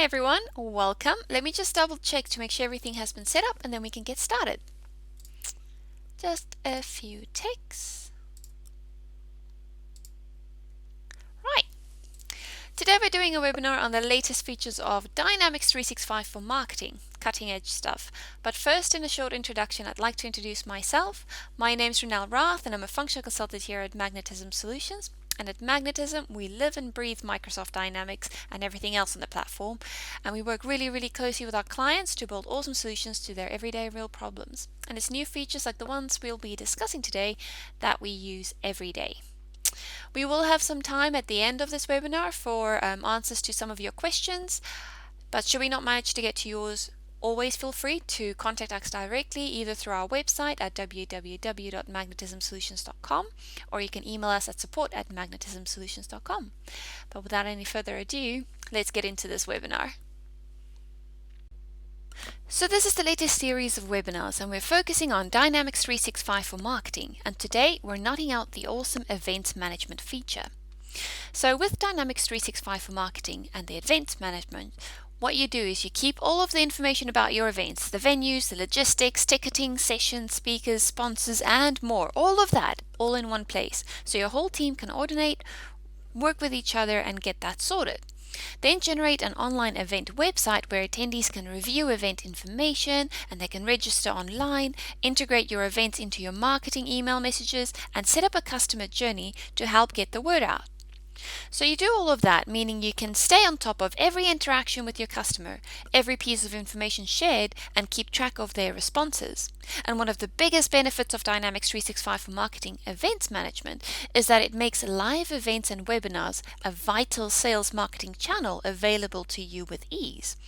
Hi everyone, welcome. Let me just double check to make sure everything has been set up and then we can get started. Just a few ticks. Right. Today we're doing a webinar on the latest features of Dynamics 365 for marketing, cutting edge stuff. But first, in a short introduction, I'd like to introduce myself. My name's Ronelle Rath and I'm a functional consultant here at Magnetism Solutions. And at Magnetism, we live and breathe Microsoft Dynamics and everything else on the platform. And we work really closely with our clients to build awesome solutions to their everyday real problems. And it's new features like the ones we'll be discussing today that we use every day. We will have some time at the end of this webinar for answers to some of your questions, but should we not manage to get to yours, always feel free to contact us directly either through our website at www.magnetismsolutions.com or you can email us at support@magnetismsolutions.com. But without any further ado, let's get into this webinar. So this is the latest series of webinars and we're focusing on Dynamics 365 for marketing, and today we're knotting out the awesome event management feature. So with Dynamics 365 for marketing and the events management, what you do is you keep all of the information about your events, the venues, the logistics, ticketing, sessions, speakers, sponsors, and more. All of that, all in one place. So your whole team can coordinate, work with each other, and get that sorted. Then generate an online event website where attendees can review event information and they can register online, integrate your events into your marketing email messages, and set up a customer journey to help get the word out. So you do all of that, meaning you can stay on top of every interaction with your customer, every piece of information shared, and keep track of their responses. And one of the biggest benefits of Dynamics 365 for marketing events management is that it makes live events and webinars a vital sales marketing channel available to you with ease.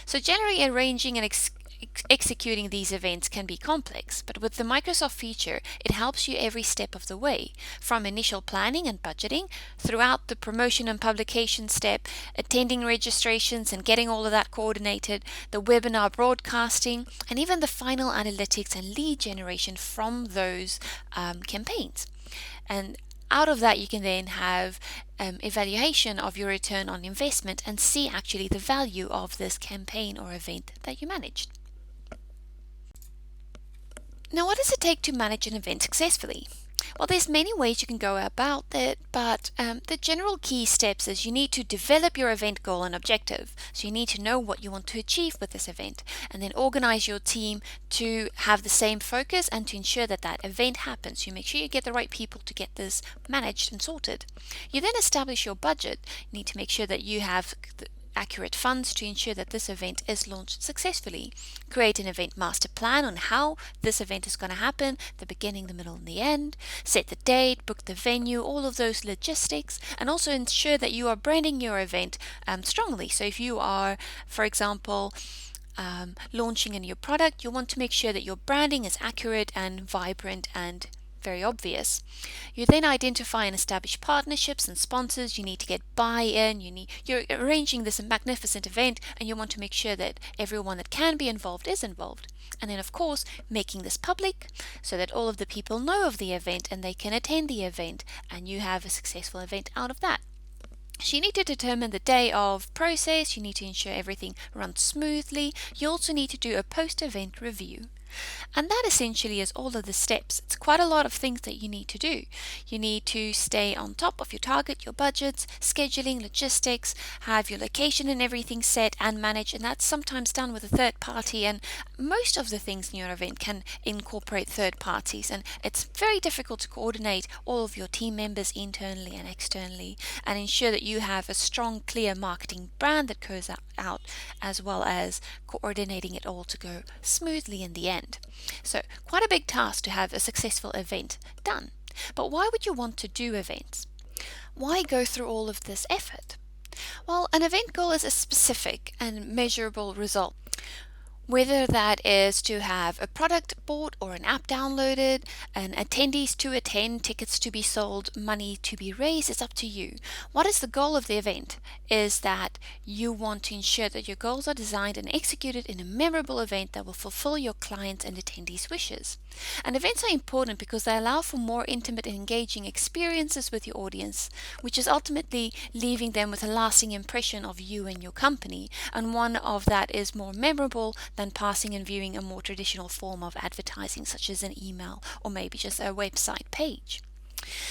So generally arranging and executing these events can be complex, but with the Microsoft feature, it helps you every step of the way, from initial planning and budgeting, throughout the promotion and publication step, attending registrations and getting all of that coordinated, the webinar broadcasting, and even the final analytics and lead generation from those campaigns. And out of that, you can then have evaluation of your return on investment and see actually the value of this campaign or event that you managed. Now, what does it take to manage an event successfully? Well, there's many ways you can go about it, but the general key steps is you need to develop your event goal and objective. So you need to know what you want to achieve with this event, and then organize your team to have the same focus and to ensure that that event happens. You make sure you get the right people to get this managed and sorted. You then establish your budget. You need to make sure that you have accurate funds to ensure that this event is launched successfully. Create an event master plan on how this event is going to happen, the beginning, the middle, and the end. Set the date, book the venue, all of those logistics, and also ensure that you are branding your event strongly. So if you are, for example, launching a new product, you want to make sure that your branding is accurate and vibrant and very obvious. You then identify and establish partnerships and sponsors. You need to get buy-in. You're arranging this magnificent event and you want to make sure that everyone that can be involved is involved. And then of course making this public so that all of the people know of the event and they can attend the event and you have a successful event out of that. So you need to determine the day of process. You need to ensure everything runs smoothly. You also need to do a post-event review. And that essentially is all of the steps. It's quite a lot of things that you need to do. You need to stay on top of your target, your budgets, scheduling, logistics, have your location and everything set and managed, and that's sometimes done with a third party, and most of the things in your event can incorporate third parties, and it's very difficult to coordinate all of your team members internally and externally and ensure that you have a strong, clear marketing brand that goes out, as well as coordinating it all to go smoothly in the end. So quite a big task to have a successful event done. But why would you want to do events? Why go through all of this effort? Well, an event goal is a specific and measurable result. Whether that is to have a product bought or an app downloaded, and attendees to attend, tickets to be sold, money to be raised, it's up to you. What is the goal of the event? Is that you want to ensure that your goals are designed and executed in a memorable event that will fulfill your clients' and attendees' wishes. And events are important because they allow for more intimate and engaging experiences with your audience, which is ultimately leaving them with a lasting impression of you and your company, and one of that is more memorable than passing and viewing a more traditional form of advertising, such as an email or maybe just a website page.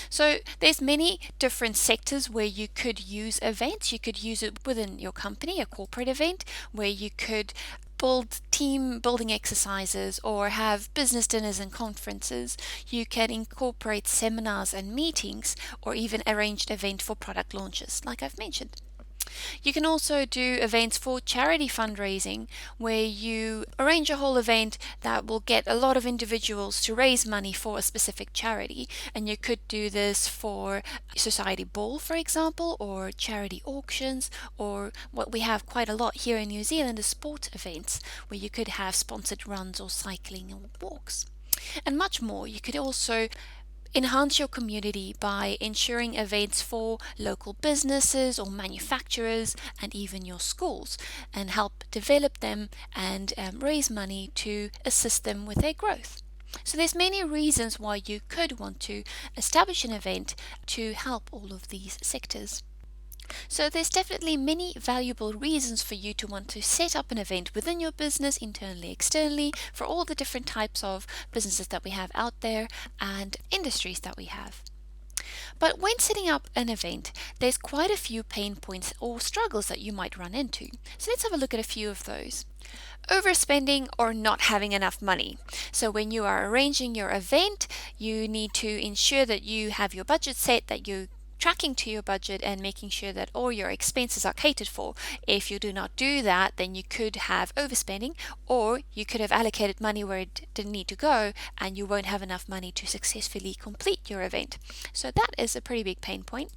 So there's many different sectors where you could use events. You could use it within your company, a corporate event, where you could build team building exercises or have business dinners and conferences. You can incorporate seminars and meetings, or even arranged event for product launches, like I've mentioned. You can also do events for charity fundraising, where you arrange a whole event that will get a lot of individuals to raise money for a specific charity. And you could do this for Society Ball, for example, or charity auctions, or what we have quite a lot here in New Zealand is sport events, where you could have sponsored runs or cycling or walks and much more. You could also enhance your community by ensuring events for local businesses or manufacturers and even your schools, and help develop them and raise money to assist them with their growth. So there's many reasons why you could want to establish an event to help all of these sectors. So there's definitely many valuable reasons for you to want to set up an event within your business, internally, externally, for all the different types of businesses that we have out there and industries that we have. But when setting up an event, there's quite a few pain points or struggles that you might run into. So let's have a look at a few of those. Overspending or not having enough money. So when you are arranging your event, you need to ensure that you have your budget set, that you tracking to your budget and making sure that all your expenses are catered for. If you do not do that, then you could have overspending, or you could have allocated money where it didn't need to go and you won't have enough money to successfully complete your event. So that is a pretty big pain point.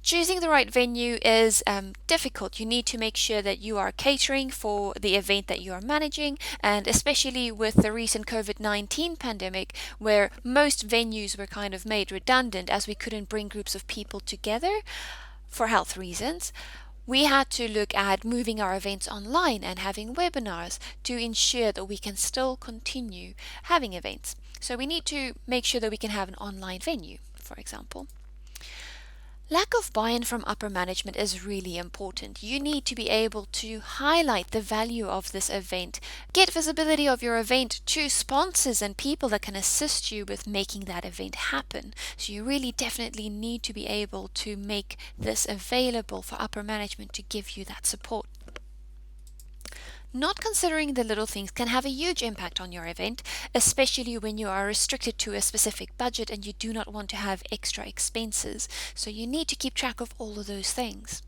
Choosing the right venue is difficult. You need to make sure that you are catering for the event that you are managing, and especially with the recent COVID-19 pandemic, where most venues were kind of made redundant as we couldn't bring groups of people together for health reasons. We had to look at moving our events online and having webinars to ensure that we can still continue having events. So we need to make sure that we can have an online venue, for example. Lack of buy-in from upper management is really important. You need to be able to highlight the value of this event, get visibility of your event to sponsors and people that can assist you with making that event happen. So you really definitely need to be able to make this available for upper management to give you that support. Not considering the little things can have a huge impact on your event, especially when you are restricted to a specific budget and you do not want to have extra expenses. So you need to keep track of all of those things.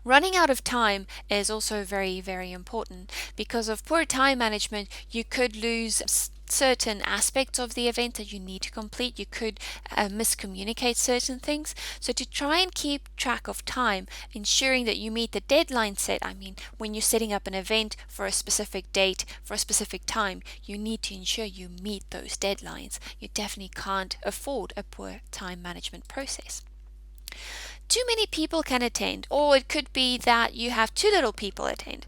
Running out of time is also very, very important. Because of poor time management, you could lose certain aspects of the event that you need to complete. You could miscommunicate certain things. So to try and keep track of time, ensuring that you meet the deadline set, when you're setting up an event for a specific date, for a specific time, you need to ensure you meet those deadlines. You definitely can't afford a poor time management process. Too many people can attend, or it could be that you have too little people attend.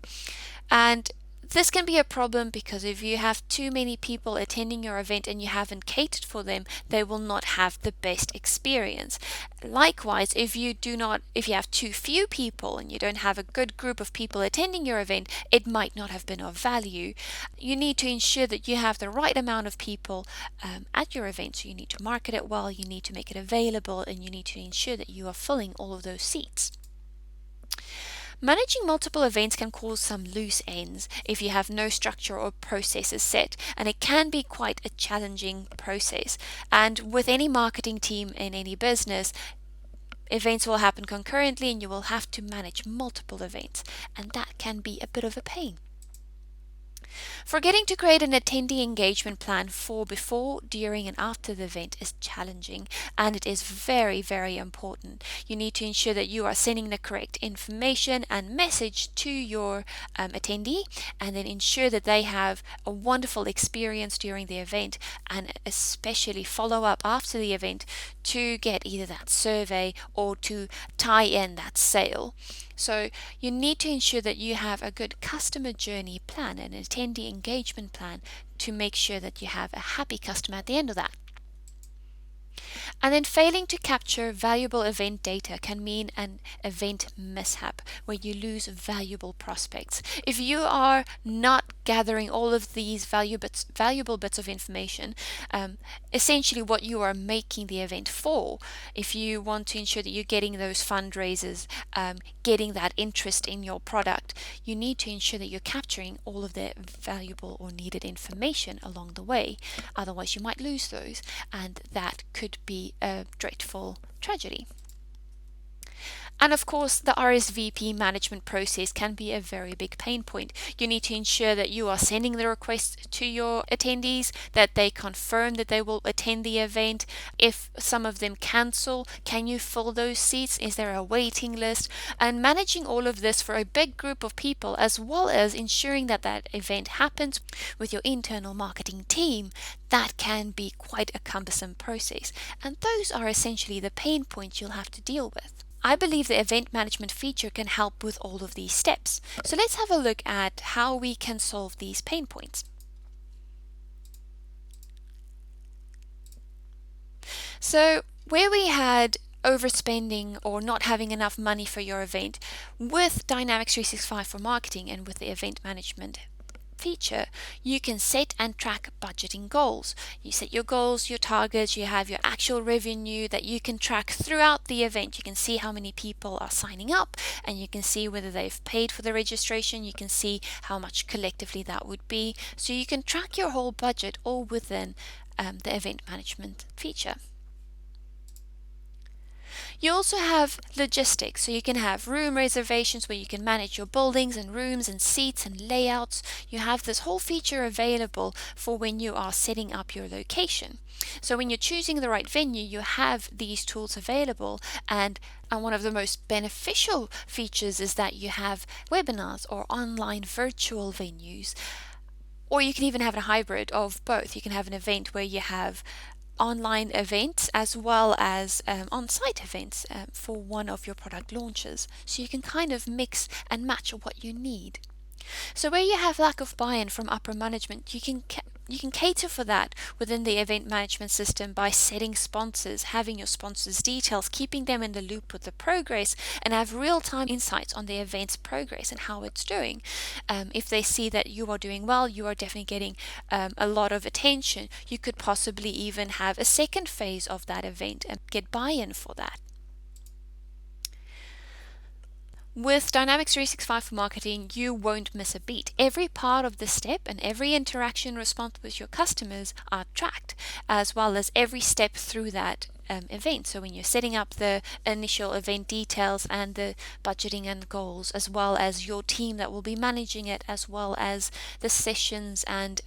And this can be a problem because if you have too many people attending your event and you haven't catered for them, they will not have the best experience. Likewise, if you have too few people and you don't have a good group of people attending your event, it might not have been of value. You need to ensure that you have the right amount of people at your event. So you need to market it well, you need to make it available, and you need to ensure that you are filling all of those seats. Managing multiple events can cause some loose ends if you have no structure or processes set, and it can be quite a challenging process. And with any marketing team in any business, events will happen concurrently and you will have to manage multiple events, and that can be a bit of a pain. Forgetting to create an attendee engagement plan for before, during, and after the event is challenging, and it is very, very important. You need to ensure that you are sending the correct information and message to your attendee, and then ensure that they have a wonderful experience during the event, and especially follow up after the event to get either that survey or to tie in that sale. So you need to ensure that you have a good customer journey plan and an attendee engagement plan to make sure that you have a happy customer at the end of that. And then failing to capture valuable event data can mean an event mishap where you lose valuable prospects. If you are not gathering all of these valuable bits of information, essentially what you are making the event for, if you want to ensure that you're getting those fundraisers, getting that interest in your product, you need to ensure that you're capturing all of the valuable or needed information along the way. Otherwise, you might lose those, and that could be a dreadful tragedy. And of course, the RSVP management process can be a very big pain point. You need to ensure that you are sending the request to your attendees, that they confirm that they will attend the event. If some of them cancel, can you fill those seats? Is there a waiting list? And managing all of this for a big group of people, as well as ensuring that that event happens with your internal marketing team, that can be quite a cumbersome process. And those are essentially the pain points you'll have to deal with. I believe the event management feature can help with all of these steps. So let's have a look at how we can solve these pain points. So where we had overspending or not having enough money for your event, with Dynamics 365 for marketing and with the event management feature, you can set and track budgeting goals. You set your goals, your targets, you have your actual revenue that you can track throughout the event. You can see how many people are signing up, and you can see whether they've paid for the registration. You can see how much collectively that would be. So you can track your whole budget all within the event management feature. You also have logistics, so you can have room reservations where you can manage your buildings and rooms and seats and layouts. You have this whole feature available for when you are setting up your location. So when you're choosing the right venue, you have these tools available, and one of the most beneficial features is that you have webinars or online virtual venues. Or you can even have a hybrid of both. You can have an event where you have online events as well as on-site events for one of your product launches. So you can kind of mix and match what you need. So where you have lack of buy-in from upper management, you can cater for that within the event management system by setting sponsors, having your sponsors' details, keeping them in the loop with the progress, and have real-time insights on the event's progress and how it's doing. If they see that you are doing well, you are definitely getting a lot of attention. You could possibly even have a second phase of that event and get buy-in for that. With Dynamics 365 for marketing, you won't miss a beat. Every part of the step and every interaction response with your customers are tracked, as well as every step through that event. So when you're setting up the initial event details and the budgeting and goals, as well as your team that will be managing it, as well as the sessions and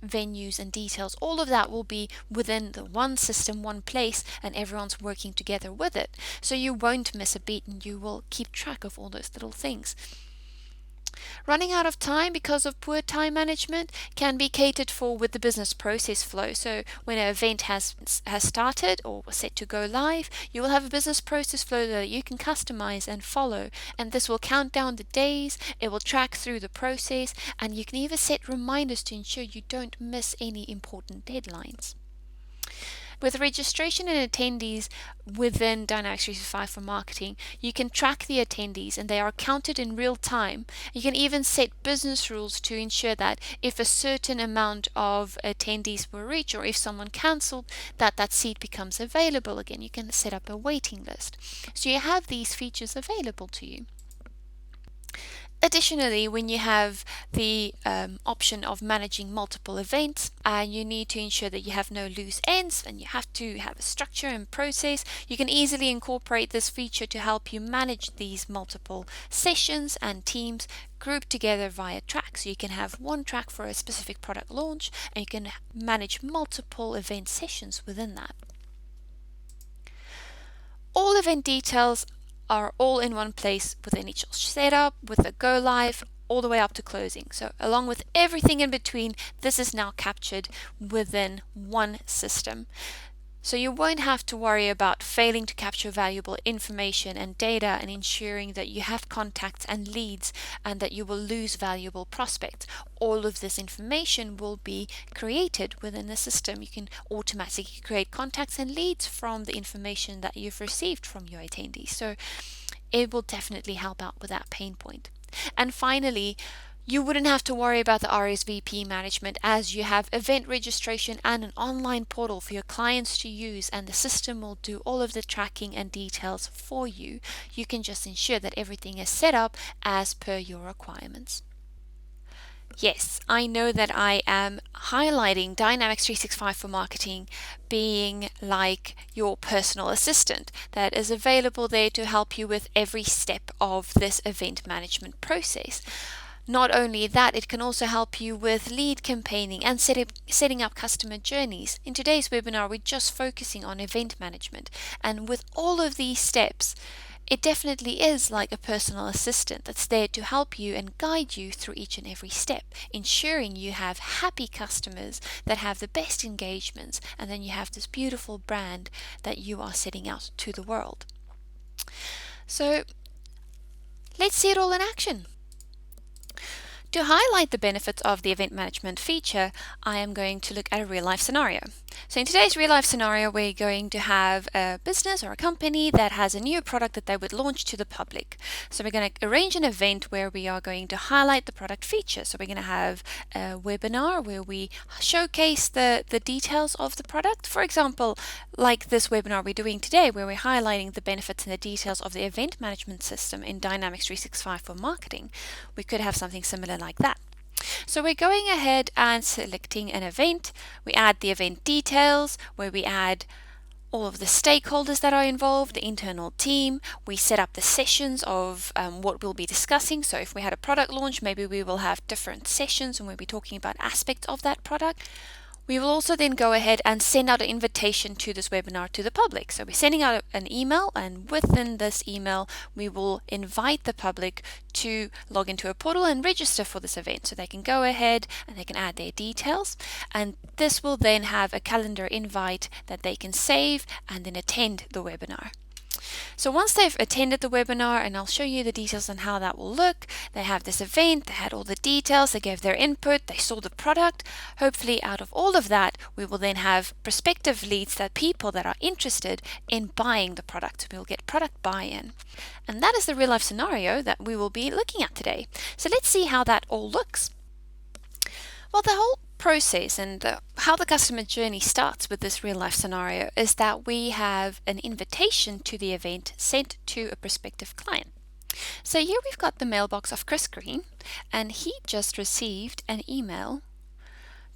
venues and details, all of that will be within the one system, one place, and everyone's working together with it. So you won't miss a beat and you will keep track of all those little things. Running out of time because of poor time management can be catered for with the business process flow. So when an event has started or set to go live, you will have a business process flow that you can customize and follow, and this will count down the days, it will track through the process, and you can even set reminders to ensure you don't miss any important deadlines. With registration and attendees within Dynamics 365 for marketing, you can track the attendees and they are counted in real time. You can even set business rules to ensure that if a certain amount of attendees were reached or if someone cancelled, that seat becomes available again. You can set up a waiting list. So you have these features available to you. Additionally, when you have the option of managing multiple events, and you need to ensure that you have no loose ends and you have to have a structure and process, you can easily incorporate this feature to help you manage these multiple sessions and teams grouped together via tracks. So you can have one track for a specific product launch, and you can manage multiple event sessions within that. All event details are all in one place with initial setup, with a go live, all the way up to closing. So along with everything in between, this is now captured within one system. So you won't have to worry about failing to capture valuable information and data, and ensuring that you have contacts and leads and that you will lose valuable prospects. All of this information will be created within the system. You can automatically create contacts and leads from the information that you've received from your attendees. So it will definitely help out with that pain point. And finally, you wouldn't have to worry about the RSVP management, as you have event registration and an online portal for your clients to use, and the system will do all of the tracking and details for you. You can just ensure that everything is set up as per your requirements. Yes, I know that I am highlighting Dynamics 365 for Marketing being like your personal assistant that is available there to help you with every step of this event management process. Not only that, it can also help you with lead campaigning and setting up customer journeys. In today's webinar, we're just focusing on event management. And with all of these steps, it definitely is like a personal assistant that's there to help you and guide you through each and every step, ensuring you have happy customers that have the best engagements, and then you have this beautiful brand that you are setting out to the world. So let's see it all in action. To highlight the benefits of the event management feature, I am going to look at a real life scenario. So in today's real life scenario, we're going to have a business or a company that has a new product that they would launch to the public. So we're going to arrange an event where we are going to highlight the product feature. So we're going to have a webinar where we showcase the details of the product. For example, like this webinar we're doing today, where we're highlighting the benefits and the details of the event management system in Dynamics 365 for Marketing. We could have something similar like that. So we're going ahead and selecting an event. We add the event details, where we add all of the stakeholders that are involved, the internal team. We set up the sessions of what we'll be discussing. So if we had a product launch, maybe we will have different sessions and we'll be talking about aspects of that product. We will also then go ahead and send out an invitation to this webinar to the public. So we're sending out an email, and within this email, we will invite the public to log into a portal and register for this event. So they can go ahead and they can add their details, and this will then have a calendar invite that they can save and then attend the webinar. So once they've attended the webinar, and I'll show you the details on how that will look, they have this event, they had all the details, they gave their input, they saw the product. Hopefully out of all of that, we will then have prospective leads, that people that are interested in buying the product. We'll get product buy-in. And that is the real life scenario that we will be looking at today. So let's see how that all looks. Well, the whole process and how the customer journey starts with this real life scenario is that we have an invitation to the event sent to a prospective client. So here we've got the mailbox of Chris Green, and he just received an email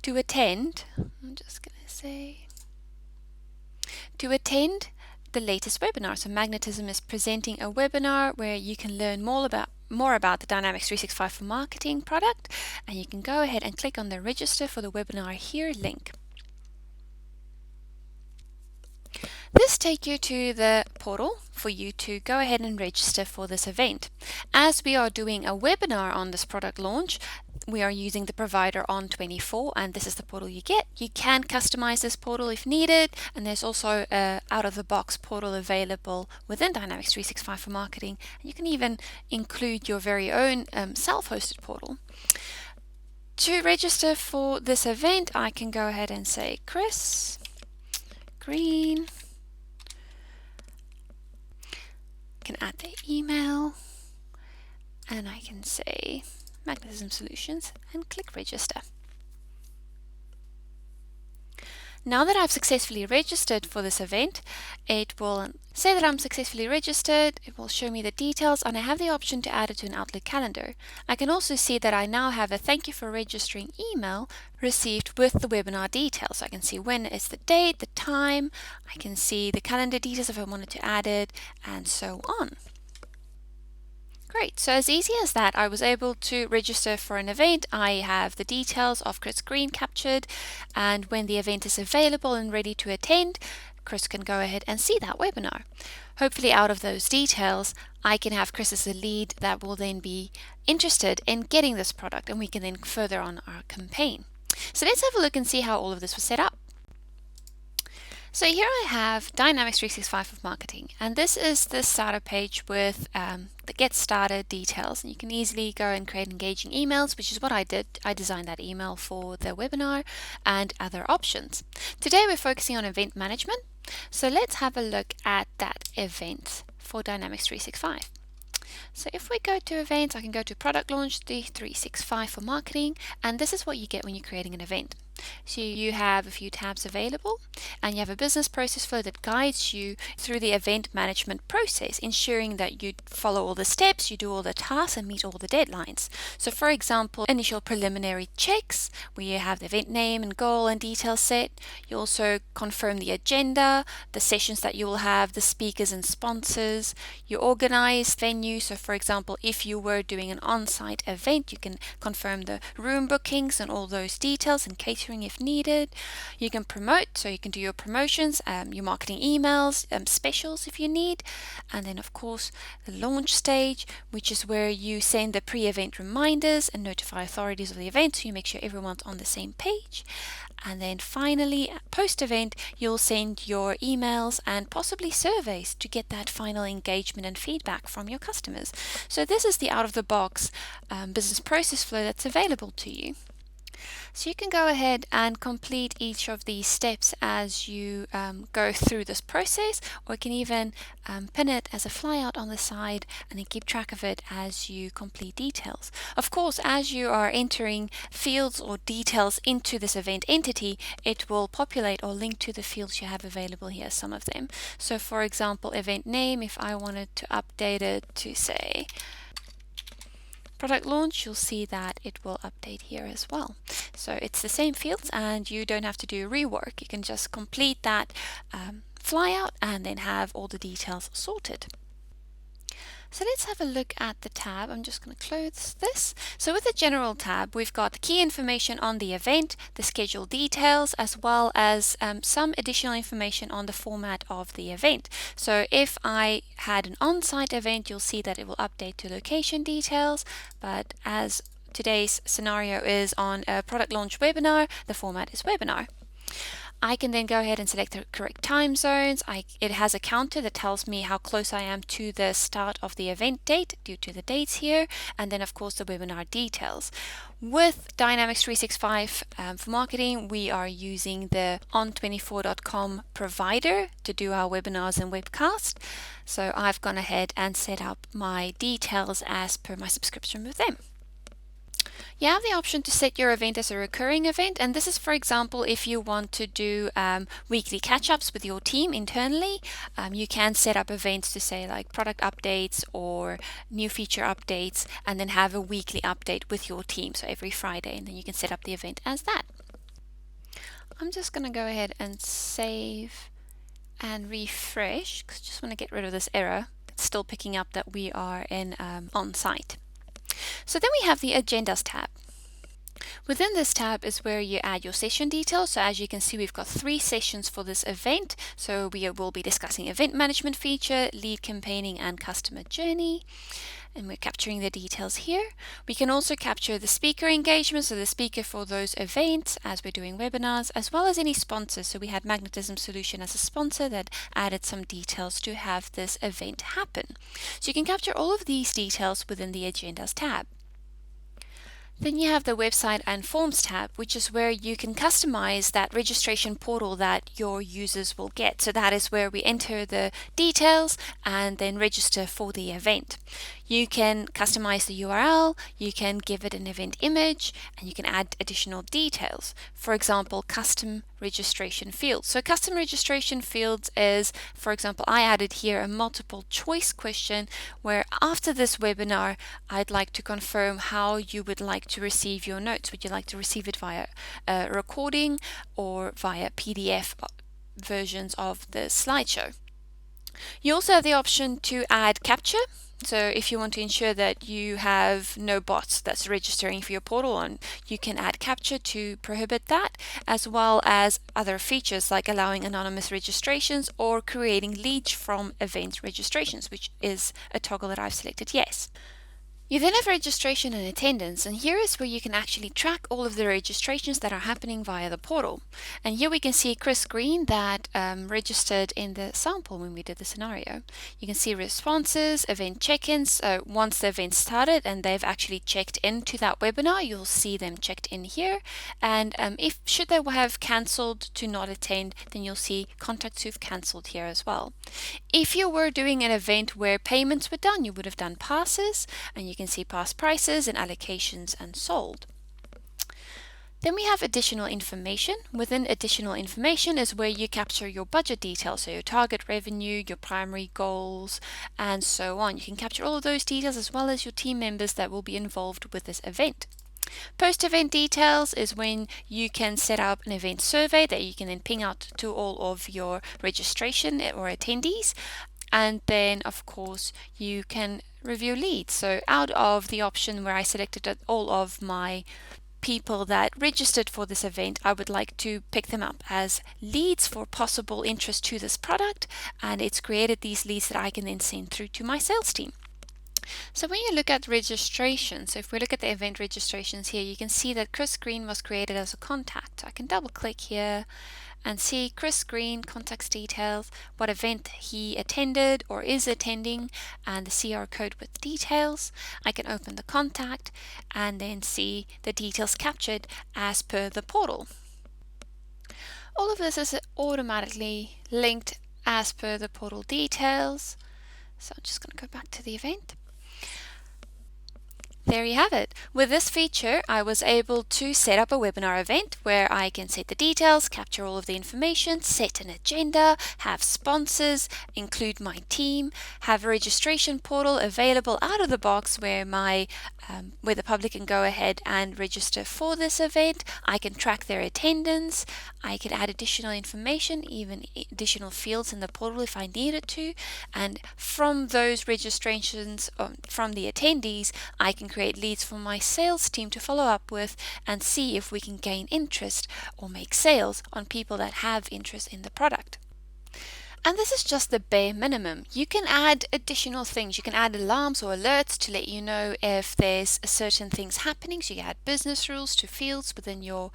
to attend. I'm just going to say to attend the latest webinar. So Magnetism is presenting a webinar where you can learn more about the Dynamics 365 for Marketing product, and you can go ahead and click on the register for the webinar here link. This takes you to the portal for you to go ahead and register for this event. As we are doing a webinar on this product launch, we are using the provider On24, and this is the portal you get. You can customize this portal if needed, and there's also a out-of-the-box portal available within Dynamics 365 for Marketing. You can even include your very own self-hosted portal. To register for this event, I can go ahead and say Chris Green. Can add their email, and I can say Magnetism Solutions and click register. Now that I've successfully registered for this event, it will say that I'm successfully registered, it will show me the details, and I have the option to add it to an Outlook calendar. I can also see that I now have a thank you for registering email received with the webinar details. So I can see when is the date, the time, I can see the calendar details if I wanted to add it, and so on. Great, so as easy as that, I was able to register for an event. I have the details of Chris Green captured, and when the event is available and ready to attend, Chris can go ahead and see that webinar. Hopefully out of those details, I can have Chris as a lead that will then be interested in getting this product, and we can then further on our campaign. So let's have a look and see how all of this was set up. So here I have Dynamics 365 for marketing, and this is the starter page with the get started details, and you can easily go and create engaging emails, which is what I did. I designed that email for the webinar and other options. Today we're focusing on event management, so let's have a look at that event for Dynamics 365. So if we go to events, I can go to product launch, the 365 for marketing, and this is what you get when you're creating an event. So you have a few tabs available, and you have a business process flow that guides you through the event management process, ensuring that you follow all the steps, you do all the tasks, and meet all the deadlines. So for example, initial preliminary checks, where you have the event name and goal and details set. You also confirm the agenda, the sessions that you will have, the speakers and sponsors. You organize venue. So for example, if you were doing an on-site event, you can confirm the room bookings and all those details and catering if needed. You can promote, so you can do your promotions, your marketing emails, specials if you need. And then of course the launch stage, which is where you send the pre-event reminders and notify authorities of the event, so you make sure everyone's on the same page. And then finally, post-event, you'll send your emails and possibly surveys to get that final engagement and feedback from your customers. So this is the out-of-the-box business process flow that's available to you. So you can go ahead and complete each of these steps as you go through this process, or you can even pin it as a flyout on the side and then keep track of it as you complete details. Of course, as you are entering fields or details into this event entity, it will populate or link to the fields you have available here, some of them. So for example, event name, if I wanted to update it to say product launch, you'll see that it will update here as well. So it's the same fields and you don't have to do rework. You can just complete that flyout and then have all the details sorted. So let's have a look at the tab. I'm just going to close this. So with the general tab, we've got key information on the event, the schedule details, as well as some additional information on the format of the event. So if I had an on-site event, you'll see that it will update to location details, but as today's scenario is on a product launch webinar, the format is webinar. I can then go ahead and select the correct time zones. It has a counter that tells me how close I am to the start of the event date due to the dates here, and then of course the webinar details. With Dynamics 365 for marketing, we are using the on24.com provider to do our webinars and webcast. So I've gone ahead and set up my details as per my subscription with them. You have the option to set your event as a recurring event, and this is, for example, if you want to do weekly catch-ups with your team internally. You can set up events to say like product updates or new feature updates, and then have a weekly update with your team, so every Friday, and then you can set up the event as that. I'm just going to go ahead and save and refresh because I just want to get rid of this error. It's still picking up that we are in on-site. So then we have the Agendas tab. Within this tab is where you add your session details. So as you can see, we've got 3 sessions for this event. So we will be discussing event management feature, lead campaigning, and customer journey. And we're capturing the details here. We can also capture the speaker engagement, so the speaker for those events as we're doing webinars, as well as any sponsors. So we had Magnetism Solution as a sponsor that added some details to have this event happen. So you can capture all of these details within the Agendas tab. Then you have the Website and Forms tab, which is where you can customize that registration portal that your users will get. So that is where we enter the details and then register for the event. You can customize the URL, you can give it an event image, and you can add additional details. For example, custom registration fields. So custom registration fields is, for example, I added here a multiple choice question where after this webinar, I'd like to confirm how you would like to receive your notes. Would you like to receive it via a recording or via PDF versions of the slideshow? You also have the option to add capture. So if you want to ensure that you have no bots that's registering for your portal, and you can add capture to prohibit that, as well as other features like allowing anonymous registrations or creating leads from event registrations, which is a toggle that I've selected yes. You then have registration and attendance, and here is where you can actually track all of the registrations that are happening via the portal. And here we can see Chris Green that registered in the sample when we did the scenario. You can see responses, event check-ins. Once the event started and they've actually checked into that webinar, you'll see them checked in here. And if should they have cancelled to not attend, then you'll see contacts who've cancelled here as well. If you were doing an event where payments were done, you would have done passes, and you can see past prices and allocations and sold. Then we have additional information. Within additional information is where you capture your budget details, so your target revenue, your primary goals, and so on. You can capture all of those details as well as your team members that will be involved with this event. Post-event details is when you can set up an event survey that you can then ping out to all of your registration or attendees. And then, of course, you can review leads. So out of the option where I selected all of my people that registered for this event, I would like to pick them up as leads for possible interest to this product, and it's created these leads that I can then send through to my sales team. So when you look at registration, so if we look at the event registrations here, you can see that Chris Green was created as a contact. I can double click here and see Chris Green contacts details, what event he attended or is attending, and the CR code with details. I can open the contact and then see the details captured as per the portal. All of this is automatically linked as per the portal details. So I'm just going to go back to the event. There you have it. With this feature, I was able to set up a webinar event where I can set the details, capture all of the information, set an agenda, have sponsors, include my team, have a registration portal available out of the box where where the public can go ahead and register for this event. I can track their attendance. I can add additional information, even additional fields in the portal if I needed to. And from those registrations from the attendees, I can create leads for my sales team to follow up with and see if we can gain interest or make sales on people that have interest in the product. And this is just the bare minimum. You can add additional things. You can add alarms or alerts to let you know if there's certain things happening. So you can add business rules to fields within your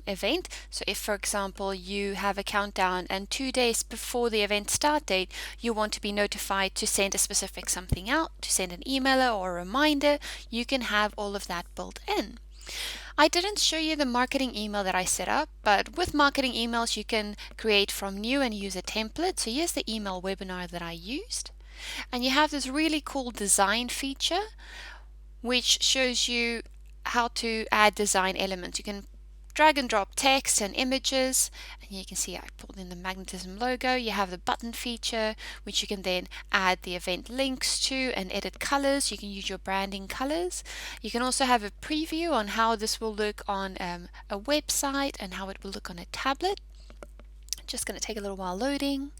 event. So if, for example, you have a countdown and 2 days before the event start date, you want to be notified to send a specific something out, to send an email or a reminder, you can have all of that built in. I didn't show you the marketing email that I set up, but with marketing emails you can create from new and use a template. So here's the email webinar that I used. And you have this really cool design feature which shows you how to add design elements. You can drag and drop text and images, and you can see I pulled in the magnetism logo. You have the button feature which you can then add the event links to and edit colors. You can use your branding colors. You can also have a preview on how this will look on a website and how it will look on a tablet. Just going to take a little while loading.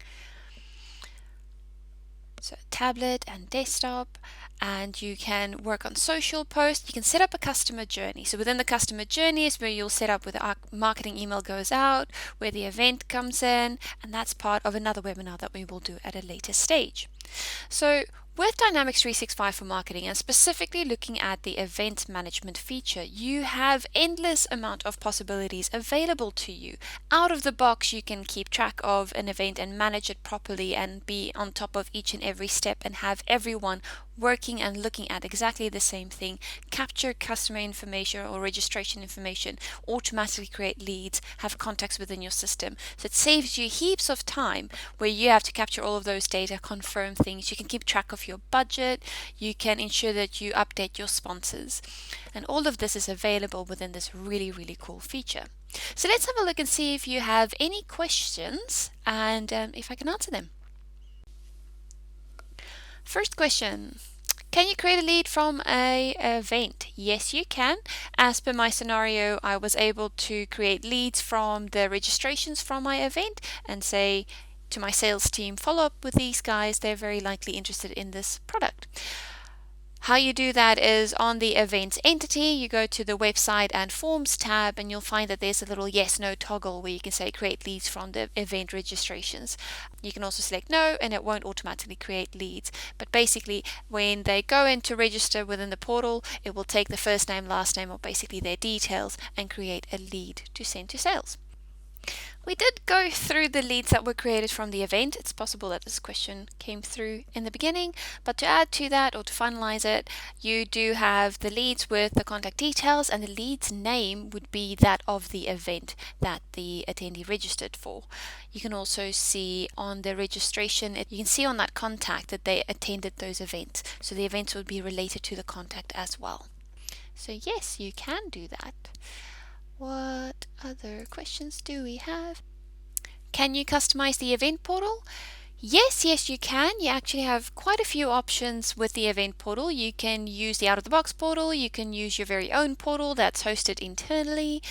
So tablet and desktop, and you can work on social posts. You can set up a customer journey. So within the customer journey is where you'll set up where the marketing email goes out, where the event comes in, and that's part of another webinar that we will do at a later stage. So with Dynamics 365 for marketing, and specifically looking at the event management feature, you have endless amount of possibilities available to you. Out of the box, you can keep track of an event and manage it properly and be on top of each and every step and have everyone working and looking at exactly the same thing. Capture customer information or registration information, automatically create leads, have contacts within your system. So it saves you heaps of time where you have to capture all of those data, confirm things. You can keep track of your budget. You can ensure that you update your sponsors. And all of this is available within this really, really cool feature. So let's have a look and see if you have any questions and if I can answer them. First question. Can you create a lead from an event? Yes, you can. As per my scenario, I was able to create leads from the registrations from my event and say to my sales team, follow up with these guys. They're very likely interested in this product. How you do that is on the events entity, you go to the website and forms tab, and you'll find that there's a little yes no toggle where you can say create leads from the event registrations. You can also select no, and it won't automatically create leads. But basically, when they go in to register within the portal, it will take the first name, last name, or basically their details and create a lead to send to sales. We did go through the leads that were created from the event. It's possible that this question came through in the beginning, but to add to that or to finalize it, you do have the leads with the contact details, and the lead's name would be that of the event that the attendee registered for. You can also see on the registration, you can see on that contact that they attended those events. So the events would be related to the contact as well. So yes, you can do that. What other questions do we have? Can you customize the event portal? Yes, you can. You actually have quite a few options with the event portal. You can use the out-of-the-box portal. You can use your very own portal that's hosted internally.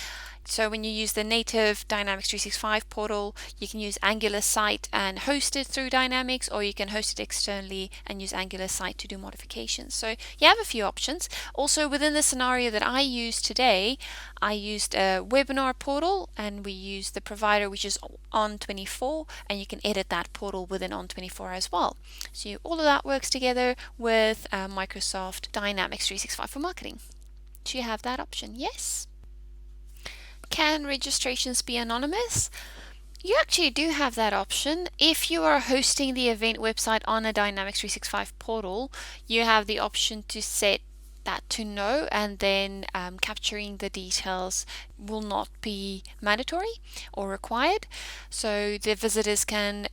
So when you use the native Dynamics 365 portal, you can use Angular Site and host it through Dynamics, or you can host it externally and use Angular Site to do modifications. So you have a few options. Also, within the scenario that I used today, I used a webinar portal, and we used the provider, which is On24, and you can edit that portal within On24 as well. So all of that works together with Microsoft Dynamics 365 for marketing. Do you have that option? Yes. Can registrations be anonymous? You actually do have that option. If you are hosting the event website on a Dynamics 365 portal, you have the option to set that to no, and then capturing the details will not be mandatory or required. So the visitors can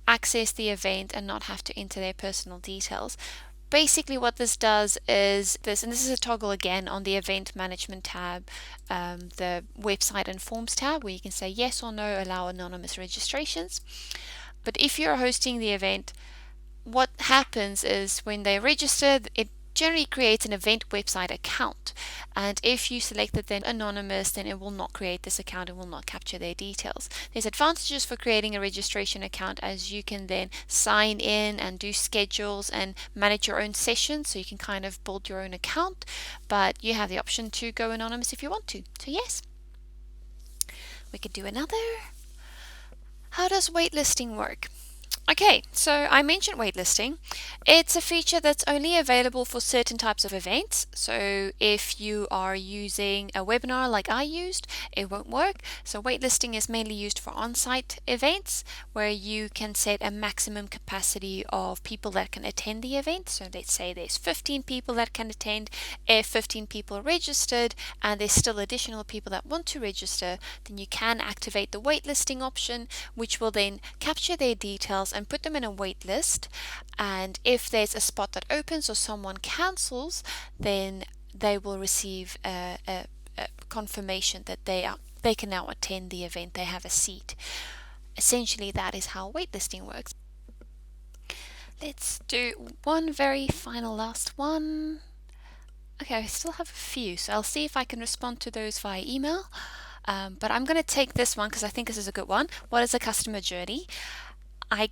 access the event and not have to enter their personal details. Basically what this does is this, and this is a toggle again on the event management tab, the website and forms tab, where you can say yes or no, allow anonymous registrations. But if you're hosting the event, what happens is when they register, it generally creates an event website account, and if you select it then anonymous, then it will not create this account and will not capture their details. There's advantages for creating a registration account, as you can then sign in and do schedules and manage your own sessions, so you can kind of build your own account, but you have the option to go anonymous if you want to. So yes, we could do another. How does waitlisting work? Okay, so I mentioned waitlisting. It's a feature that's only available for certain types of events. So if you are using a webinar like I used, it won't work. So waitlisting is mainly used for on-site events where you can set a maximum capacity of people that can attend the event. So let's say there's 15 people that can attend. If 15 people are registered and there's still additional people that want to register, then you can activate the waitlisting option, which will then capture their details and put them in a wait list. And if there's a spot that opens or someone cancels, then they will receive a confirmation that they can now attend the event. They have a seat. Essentially, that is how waitlisting works. Let's do one very final last one. Okay, I still have a few, so I'll see if I can respond to those via email. But I'm going to take this one because I think this is a good one. What is a customer journey? I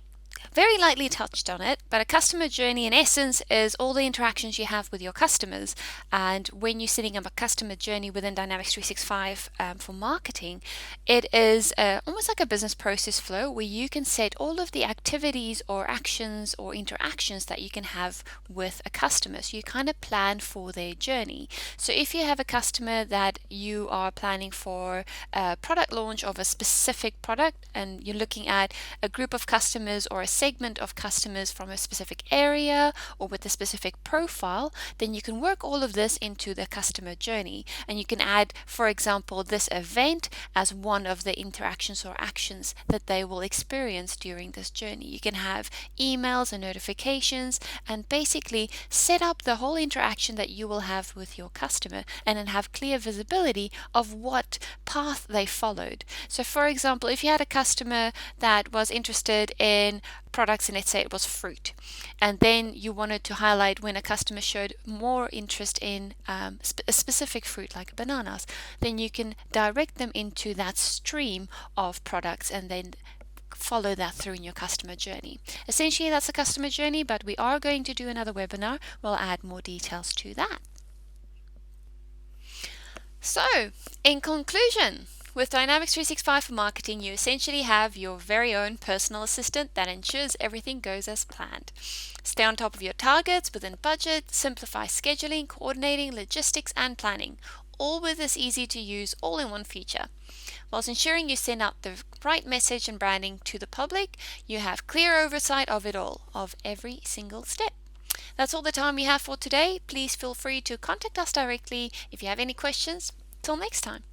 very lightly touched on it, but a customer journey in essence is all the interactions you have with your customers. And when you're setting up a customer journey within Dynamics 365 for marketing, it is almost like a business process flow where you can set all of the activities or actions or interactions that you can have with a customer. So you kind of plan for their journey. So if you have a customer that you are planning for a product launch of a specific product, and you're looking at a group of customers or a segment of customers from a specific area or with a specific profile, then you can work all of this into the customer journey. And you can add, for example, this event as one of the interactions or actions that they will experience during this journey. You can have emails and notifications and basically set up the whole interaction that you will have with your customer and then have clear visibility of what path they followed. So for example, if you had a customer that was interested in products and let's say it was fruit, and then you wanted to highlight when a customer showed more interest in a specific fruit like bananas, then you can direct them into that stream of products and then follow that through in your customer journey. Essentially, that's a customer journey, but we are going to do another webinar. We'll add more details to that. So, in conclusion, with Dynamics 365 for Marketing, you essentially have your very own personal assistant that ensures everything goes as planned. Stay on top of your targets within budget, simplify scheduling, coordinating, logistics, and planning, all with this easy to use all-in-one feature. Whilst ensuring you send out the right message and branding to the public, you have clear oversight of it all, of every single step. That's all the time we have for today. Please feel free to contact us directly if you have any questions. Till next time.